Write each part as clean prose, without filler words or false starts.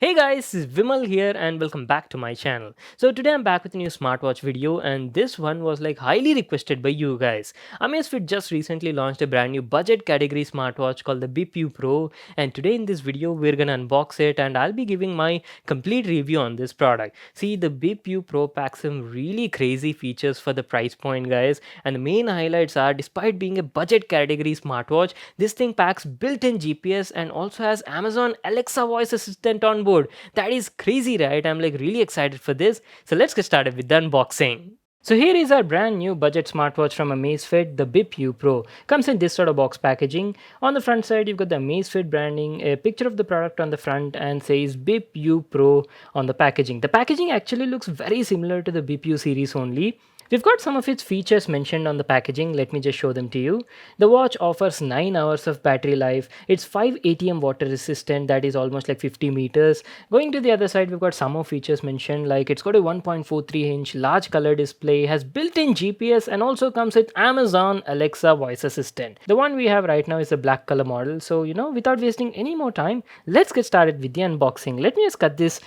Hey guys, this is Vimal here and welcome back to my channel. So today I'm back with a new smartwatch video and this one was like highly requested by you guys. Amazfit just recently launched a brand new budget category smartwatch called the Bip U Pro, and today in this video we're gonna unbox it and I'll be giving my complete review on this product. See, the Bip U Pro packs some really crazy features for the price point, guys, and the main highlights are, despite being a budget category smartwatch, this thing packs built-in GPS and also has Amazon Alexa voice assistant on board. That is crazy, right? I'm like really excited for this. So let's get started with the unboxing. So here is our brand new budget smartwatch from Amazfit, the Bip U Pro. Comes in this sort of box packaging. On the front side, you've got the Amazfit branding, a picture of the product on the front, and says Bip U Pro on the packaging. The packaging actually looks very similar to the Bip U series only. We've got some of its features mentioned on the packaging. Let me just show them to you. The watch offers 9 hours of battery life. It's 5 ATM water resistant, that is almost like 50 meters. Going to the other side, we've got some more features mentioned, like it's got a 1.43-inch large color display, has built-in GPS, and also comes with Amazon Alexa voice assistant. The one we have right now is a black color model. So, without wasting any more time, let's get started with the unboxing. Let me just cut this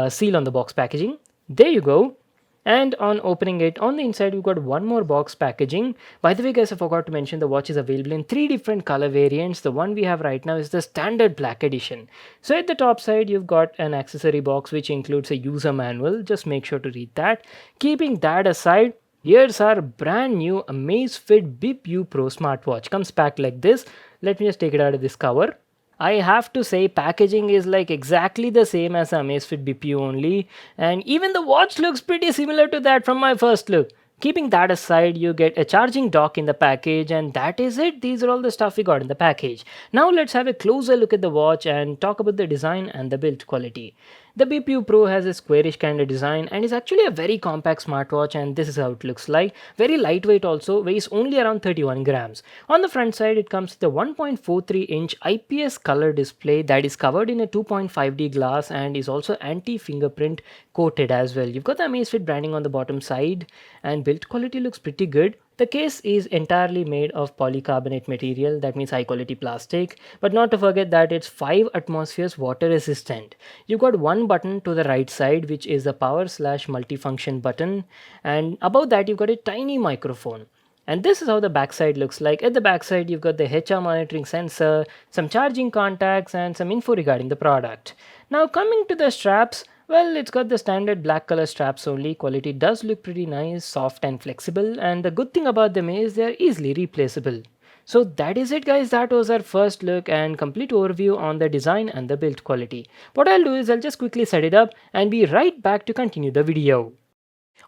seal on the box packaging. There you go. And on opening it, on the inside we've got one more box packaging. By the way guys, I forgot to mention the watch is available in 3 different color variants. The one we have right now is the standard black edition. So at the top side you've got an accessory box which includes a user manual. Just make sure to read that. Keeping that aside, here's our brand new Amazfit Bip U Pro smartwatch. Comes packed like this. Let me just take it out of this cover. I have to say, packaging is like exactly the same as Amazfit Bip U only, and even the watch looks pretty similar to that from my first look. Keeping that aside, you get a charging dock in the package, and that is it. These are all the stuff we got in the package. Now let's have a closer look at the watch and talk about the design and the build quality. The Bip U Pro has a squarish kind of design and is actually a very compact smartwatch, and this is how it looks like. Very lightweight also, weighs only around 31 grams. On the front side, it comes with a 1.43-inch IPS color display that is covered in a 2.5D glass and is also anti-fingerprint coated as well. You've got the Amazfit branding on the bottom side, and build quality looks pretty good. The case is entirely made of polycarbonate material, that means high quality plastic, but not to forget that it's 5 atmospheres water resistant. You've got one button to the right side which is the power slash multifunction button, and above that you've got a tiny microphone. And this is how the backside looks like. At the backside you've got the HR monitoring sensor, some charging contacts, and some info regarding the product. Now coming to the straps, well, it's got the standard black color straps only. Quality does look pretty nice, soft and flexible, and the good thing about them is they're easily replaceable. So that is it guys, that was our first look and complete overview on the design and the build quality. What I'll do is I'll just quickly set it up and be right back to continue the video.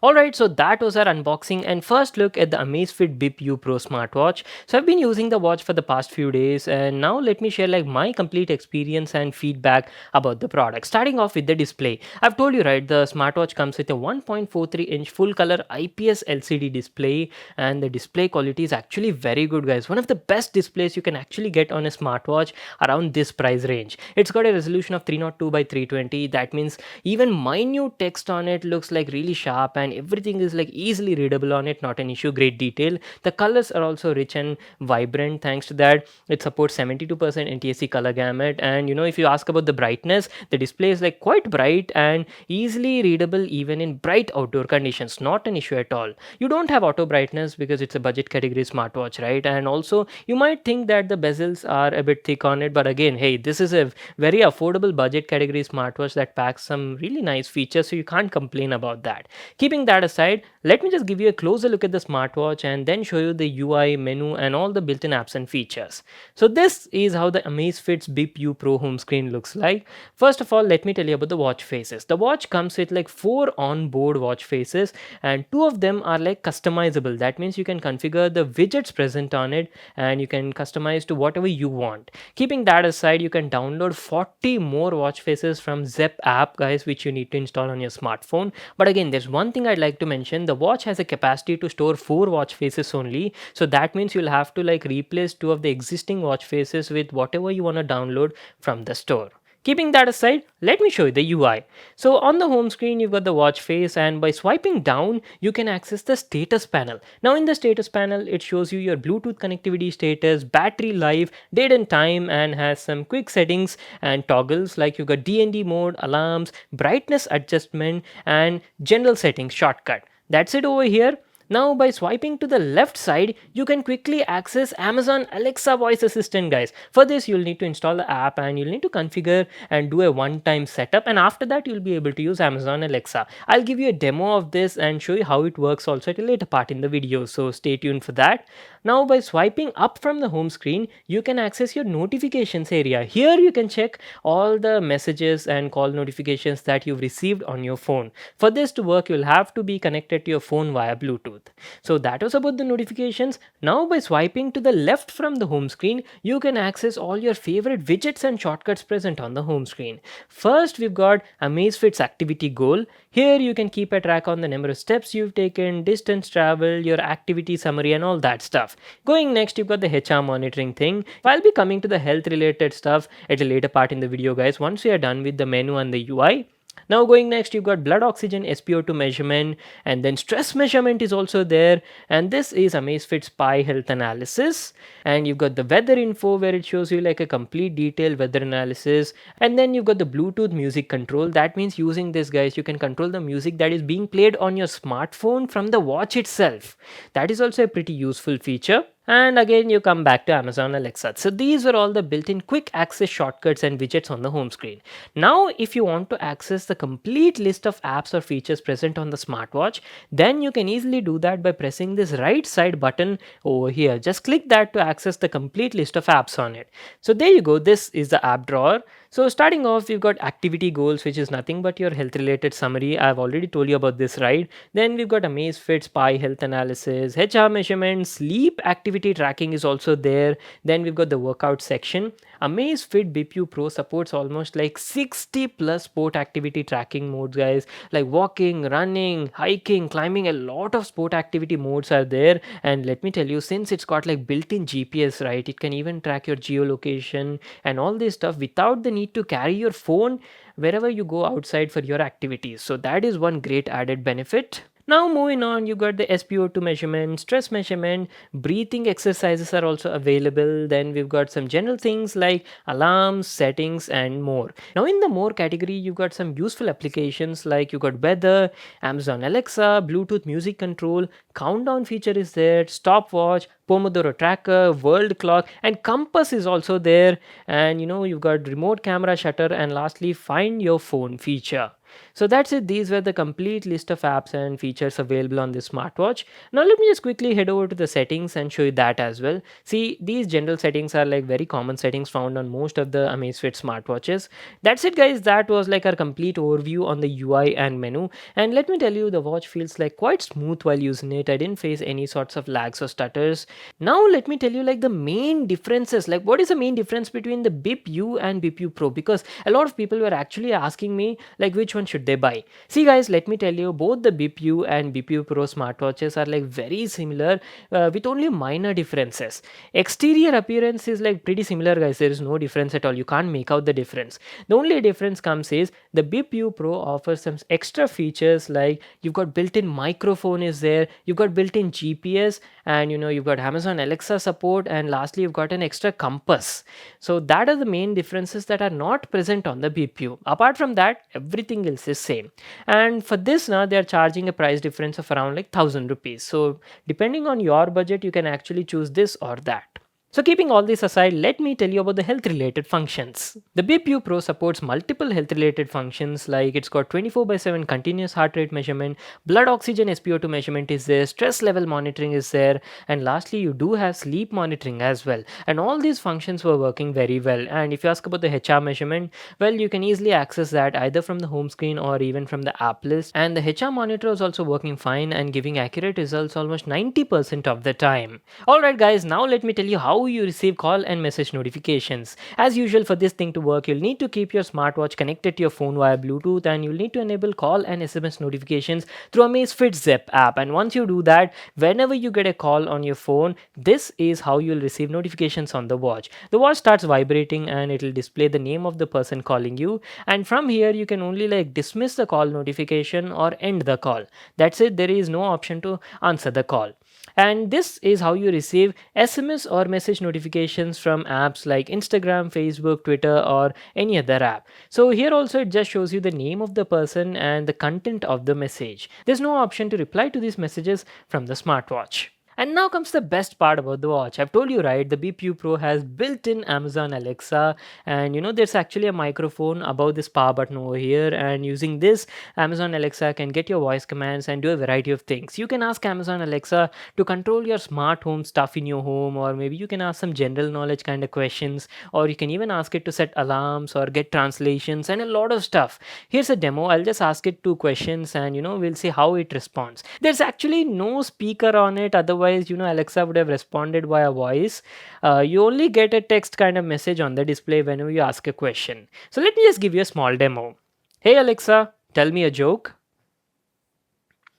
Alright, so that was our unboxing and first look at the Amazfit Bip U Pro smartwatch. So I've been using the watch for the past few days, and now let me share like my complete experience and feedback about the product. Starting off with the display. I've told you right, the smartwatch comes with a 1.43-inch full color IPS LCD display, and the display quality is actually very good guys. One of the best displays you can actually get on a smartwatch around this price range. It's got a resolution of 302 by 320. That means even minute text on it looks like really sharp, and everything is like easily readable on it, not an issue. Great detail. The colors are also rich and vibrant. Thanks to that, it supports 72% NTSC color gamut, and if you ask about the brightness, the display is like quite bright and easily readable even in bright outdoor conditions. Not an issue at all. You don't have auto brightness because it's a budget category smartwatch, right? And also you might think that the bezels are a bit thick on it, but again, hey, this is a very affordable budget category smartwatch that packs some really nice features, so you can't complain about that. Keeping that aside, let me just give you a closer look at the smartwatch and then show you the UI, menu, and all the built-in apps and features. So this is how the Amazfit's Bip U Pro home screen looks like. First of all, let me tell you about the watch faces. The watch comes with like 4 on-board watch faces, and 2 of them are like customizable. That means you can configure the widgets present on it and you can customize to whatever you want. Keeping that aside, you can download 40 more watch faces from Zep app guys, which you need to install on your smartphone. But again, there's one thing I'd like to mention. The watch has a capacity to store 4 watch faces only, so that means you'll have to like replace 2 of the existing watch faces with whatever you want to download from the store. Keeping that aside, let me show you the UI. So on the home screen, you've got the watch face, and by swiping down, you can access the status panel. Now in the status panel, it shows you your Bluetooth connectivity status, battery life, date and time, and has some quick settings and toggles like you've got DND mode, alarms, brightness adjustment, and general settings shortcut. That's it over here. Now by swiping to the left side, you can quickly access Amazon Alexa voice assistant, guys. For this, you'll need to install the app and you'll need to configure and do a one-time setup, and after that you'll be able to use Amazon Alexa. I'll give you a demo of this and show you how it works also at a later part in the video, so stay tuned for that. Now by swiping up from the home screen, you can access your notifications area. Here you can check all the messages and call notifications that you've received on your phone. For this to work, you'll have to be connected to your phone via Bluetooth. So that was about the notifications. Now by swiping to the left from the home screen, you can access all your favorite widgets and shortcuts present on the home screen. First, we've got Amazfit's activity goal. Here you can keep a track on the number of steps you've taken, distance traveled, your activity summary, and all that stuff. Going next, you've got the HR monitoring thing. I'll be coming to the health related stuff at a later part in the video, guys, once we are done with the menu and the UI. Now going next, you've got blood oxygen SpO2 measurement, and then stress measurement is also there, and this is Amazfit's Pi health analysis. And you've got the weather info where it shows you like a complete detailed weather analysis, and then you've got the Bluetooth music control. That means using this, guys, you can control the music that is being played on your smartphone from the watch itself. That is also a pretty useful feature. And again, you come back to Amazon Alexa. So these were all the built-in quick access shortcuts and widgets on the home screen. Now, if you want to access the complete list of apps or features present on the smartwatch, then you can easily do that by pressing this right side button over here. Just click that to access the complete list of apps on it. So there you go. This is the app drawer. So starting off, we've got activity goals, which is nothing but your health related summary. I've already told you about this, right? Then we've got Amazfit's Pi health analysis, HR measurements, sleep activity tracking is also there. Then we've got the workout section. Amazfit Bip U Pro supports almost like 60 plus sport activity tracking modes, guys, like walking, running, hiking, climbing. A lot of sport activity modes are there. And let me tell you, since it's got like built-in GPS, right, it can even track your geolocation and all this stuff without the need to carry your phone wherever you go outside for your activities. So that is one great added benefit. Now moving on, you got the SpO2 measurement, stress measurement, breathing exercises are also available. Then we've got some general things like alarms, settings, and more. Now in the more category, you've got some useful applications like you got weather, Amazon Alexa, Bluetooth music control, countdown feature is there, stopwatch, Pomodoro tracker, world clock, and compass is also there. And you've got remote camera shutter, and lastly find your phone feature. So that's it. These were the complete list of apps and features available on this smartwatch. Now let me just quickly head over to the settings and show you that as well. See, these general settings are like very common settings found on most of the Amazfit smartwatches. That's it, guys. That was like our complete overview on the UI and menu. And let me tell you, the watch feels like quite smooth while using it. I didn't face any sorts of lags or stutters. Now let me tell you like the main differences. Like what is the main difference between the Bip U and Bip U Pro? Because a lot of people were actually asking me like which one should they buy. See, guys, let me tell you, both the Bip U and Bip U Pro smartwatches are like very similar with only minor differences. Exterior appearance is like pretty similar, guys. There is no difference at all. You can't make out the difference. The only difference comes is the Bip U Pro offers some extra features like you've got built-in microphone is there, you've got built-in GPS, and you've got Amazon Alexa support, and lastly you've got an extra compass. So that are the main differences that are not present on the Bip U. Apart from that, everything else is same. And for this now they are charging a price difference of around like 1,000 rupees. So depending on your budget, you can actually choose this or that. So keeping all this aside, let me tell you about the health related functions. The Bip U Pro supports multiple health related functions like it's got 24/7 continuous heart rate measurement, blood oxygen SpO2 measurement is there, stress level monitoring is there, and lastly you do have sleep monitoring as well. And all these functions were working very well. And if you ask about the HR measurement, well, you can easily access that either from the home screen or even from the app list. And the HR monitor is also working fine and giving accurate results almost 90% of the time. Alright guys, now let me tell you how how you receive call and message notifications. As usual, for this thing to work, you'll need to keep your smartwatch connected to your phone via Bluetooth, and you'll need to enable call and SMS notifications through Amazfit Zip app. And once you do that, whenever you get a call on your phone, this is how you'll receive notifications on the watch. The watch starts vibrating and it'll display the name of the person calling you, and from here you can only like dismiss the call notification or end the call. That's it. There is no option to answer the call. And this is how you receive SMS or message notifications from apps like Instagram, Facebook, Twitter, or any other app. So here also it just shows you the name of the person and the content of the message. There's no option to reply to these messages from the smartwatch. And now comes the best part about the watch. I've told you, right, the Bip U Pro has built-in Amazon Alexa, and there's actually a microphone above this power button over here, and using this, Amazon Alexa can get your voice commands and do a variety of things. You can ask Amazon Alexa to control your smart home stuff in your home, or maybe you can ask some general knowledge kind of questions, or you can even ask it to set alarms or get translations and a lot of stuff. Here's a demo. I'll just ask it 2 questions, and we'll see how it responds. There's actually no speaker on it, otherwise Alexa would have responded via voice. You only get a text kind of message on the display whenever you ask a question. So let me just give you a small demo. Hey Alexa, tell me a joke.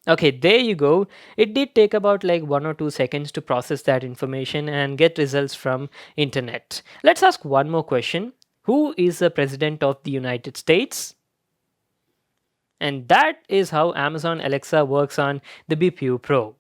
Okay, there you go. It did take about like 1 or 2 seconds to process that information and get results from internet. Let's ask one more question. Who is the president of the United States? And that is how Amazon Alexa works on the Bip U Pro.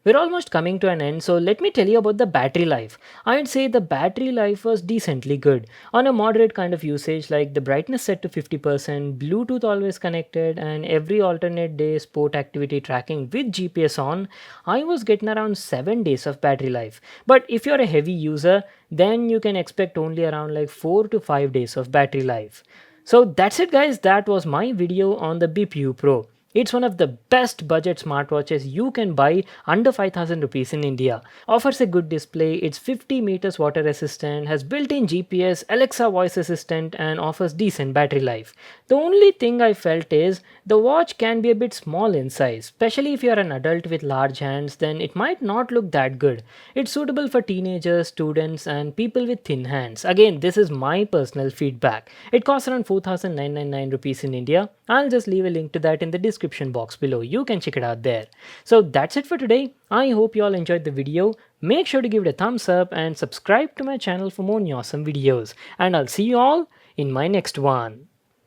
We're almost coming to an end, so let me tell you about the battery life. I'd say the battery life was decently good. On a moderate kind of usage, like the brightness set to 50%, Bluetooth always connected, and every alternate day sport activity tracking with GPS on, I was getting around 7 days of battery life. But if you're a heavy user, then you can expect only around like 4 to 5 days of battery life. So that's it guys, that was my video on the Bip U Pro. It's one of the best budget smartwatches you can buy under 5000 rupees in India. Offers a good display, it's 50 meters water resistant, has built-in GPS, Alexa voice assistant, and offers decent battery life. The only thing I felt is the watch can be a bit small in size, especially if you're an adult with large hands, then it might not look that good. It's suitable for teenagers, students, and people with thin hands. Again, this is my personal feedback. It costs around 4999 rupees in India. I'll just leave a link to that in the description box below. You can check it out there. So that's it for today. I hope you all enjoyed the video. Make sure to give it a thumbs up and subscribe to my channel for more awesome videos. And I'll see you all in my next one.